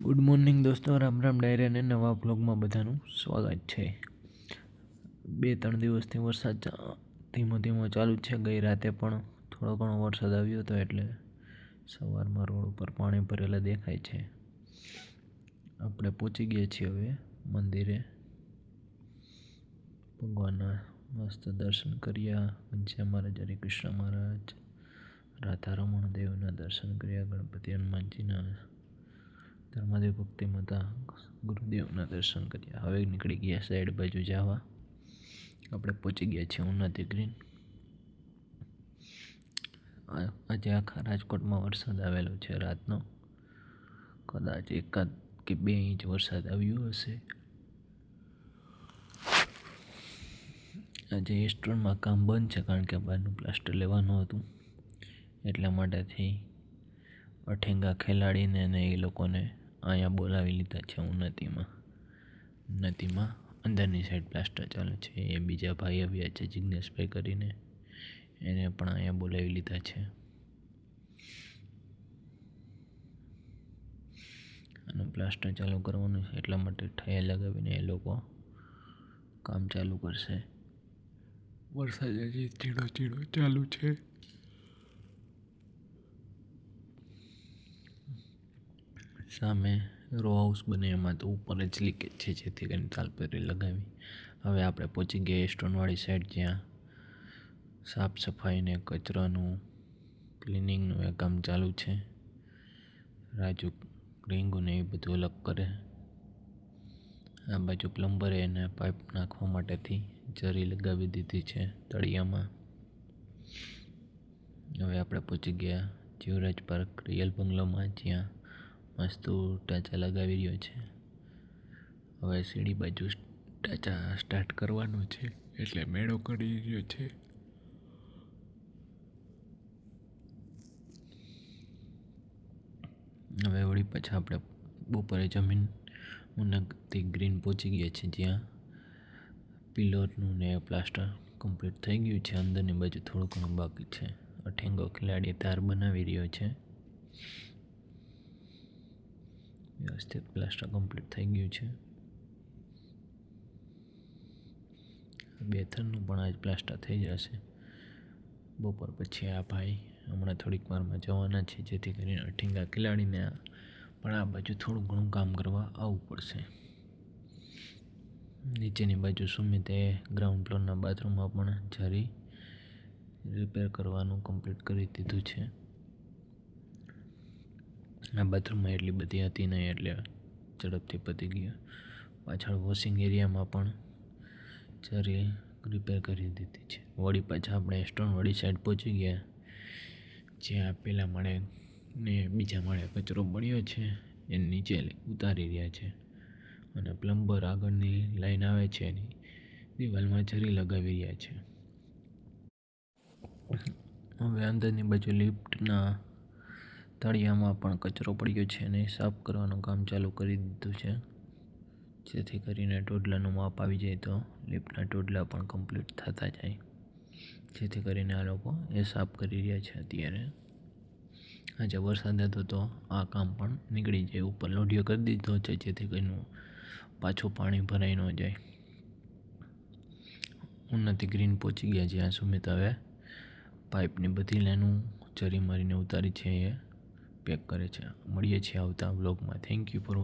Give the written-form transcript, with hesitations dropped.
Good morning દોસ્તો, Ram Ram diary અને નવા બ્લોગમાં બધાનું સ્વાગત છે। 2-3 દિવસથી વરસાદ ધીમો ધીમો ચાલુ જ છે। ગઈ રાતે પણ થોડો ઘણો વરસાદ આવ્યો હતો, એટલે સવારમાં રોડ ઉપર પાણી ભરેલા દેખાય છે। આપણે પહોંચી ગયા છીએ હવે મંદિરે। ભગવાનના મસ્ત દર્શન કર્યા। ઘનશ્યામ મહારાજ, હરે કૃષ્ણ મહારાજ, રાધા રમણ દેવના દર્શન કર્યા। ગણપતિ હનુમાનજીના, ધર્મદેવ ભક્તિ માતા ગુરુદેવના દર્શન કર્યા। હવે નીકળી ગયા સાઈડ બાજુ જવા। આપણે પહોંચી ગયા છીએ ઉન્નતિ ગ્રીન। આજે આખા રાજકોટમાં વરસાદ આવેલો છે રાતનો। કદાચ 1 કે 2 ઇંચ વરસાદ આવ્યો હશે। આજે રેસ્ટોરન્ટમાં કામ બંધ છે, કારણ કે બહારનું પ્લાસ્ટર લેવાનું હતું, એટલા માટેથી અઠેંગા ખેલાડીને ને એ લોકોને અહીંયા બોલાવી લીધા છે ઉન્નતિમાં અંદરની સાઈડ પ્લાસ્ટર ચાલે છે। એ બીજા ભાઈ આવ્યા છે જિગ્નેશભાઈ કરીને, એને પણ અહીંયા બોલાવી લીધા છે। અને પ્લાસ્ટર ચાલુ કરવાનું છે, એટલા માટે ઠાયા લગાવીને એ લોકો કામ ચાલુ કરશે। વરસાદ હજી ઝીણો ઝીણો ચાલુ છે। સામે રો હાઉસ બને, એમાં તો ઉપર જ લીકેજ છે, જેથી કરીને તાલપત્રી લગાવી। હવે આપણે પહોંચી ગયા સ્ટોનવાળી સાઈડ, જ્યાં સાફ સફાઈ ને કચરાનું ક્લિનિંગનું એ કામ ચાલુ છે। રાજુ રીંગુને એ બધું અલગ કરે। આ બાજુ પ્લમ્બરે એને પાઇપ નાખવા માટેથી જરી લગાવી દીધી છે તળિયામાં। હવે આપણે પહોંચી ગયા જીવરાજ પાર્ક રિયલ બંગલોમાં, જ્યાં મસ્ત ટાંચા લગાવી રહ્યો છે। હવે સીડી બાજુ ટાંચા સ્ટાર્ટ કરવાનું છે, એટલે મેળો કરી રહ્યો છે। હવે વળી પાછા આપણે બપોરે જમીન ઉન્નતિ ગ્રીન પહોંચી ગયા છે, જ્યાં પિલરનું ને પ્લાસ્ટર કમ્પ્લીટ થઈ ગયું છે। અંદરની બાજુ થોડું ઘણું બાકી છે। અઠેંગો ખેલાડી તાર બનાવી રહ્યો છે। વ્યવસ્થિત પ્લાસ્ટર કમ્પ્લીટ થઈ ગયું છે। 2-3નું પણ આજ પ્લાસ્ટર થઈ જશે બપોર પછી। આ ભાઈ હમણાં થોડીક વારમાં જવાના છે, જેથી કરીને અઠેંગા ખેલાડીને પણ આ બાજુ થોડું ઘણું કામ કરવા આવવું પડશે। નીચેની બાજુ સુમિતે ગ્રાઉન્ડ ફ્લોરના બાથરૂમમાં પણ જરી રિપેર કરવાનું કમ્પ્લીટ કરી દીધું છે। આ બાથરૂમમાં એટલી બધી હતી નહીં, એટલે ઝડપથી પતી ગયું। પાછળ વોશિંગ એરિયામાં પણ જરી રિપેર કરી દીધી છે। વળી પાછા આપણે સ્ટોનવાળી સાઈડ પહોંચી ગયા, જ્યાં પહેલા માળે ને બીજા માળે કચરો પડ્યો છે, એ નીચે ઉતારી રહ્યા છે। અને પ્લમ્બર આગળની લાઈન આવે છે એની દિવાલમાં જરી લગાવી રહ્યા છે। હવે અંદરની બાજુ લિફ્ટના તળિયામાં પણ કચરો પડ્યો છે, અને સાફ કરવાનું કામ ચાલુ કરી દીધું છે, જેથી કરીને ટોડલાનું માપ આવી જાય તો લિફ્ટના ટોડલા પણ કમ્પ્લીટ થતા જાય। જેથી કરીને આ લોકો એ સાફ કરી રહ્યા છે અત્યારે। આજે વરસાદ હતો તો આ કામ પણ નીકળી જાય। ઉપર લોઢિયો કરી દીધો છે, જેથી કરીને પાછું પાણી ભરાઈ ન જાય। ઉન્નતિ ગ્રીન પહોંચી ગયા, જ્યાં સુમિત હવે પાઇપની બધી લાઈનું જરી મારીને ઉતારી છે, એ પેક કરે છે। મળીએ છીએ આવતા બ્લોગમાં। Thank you for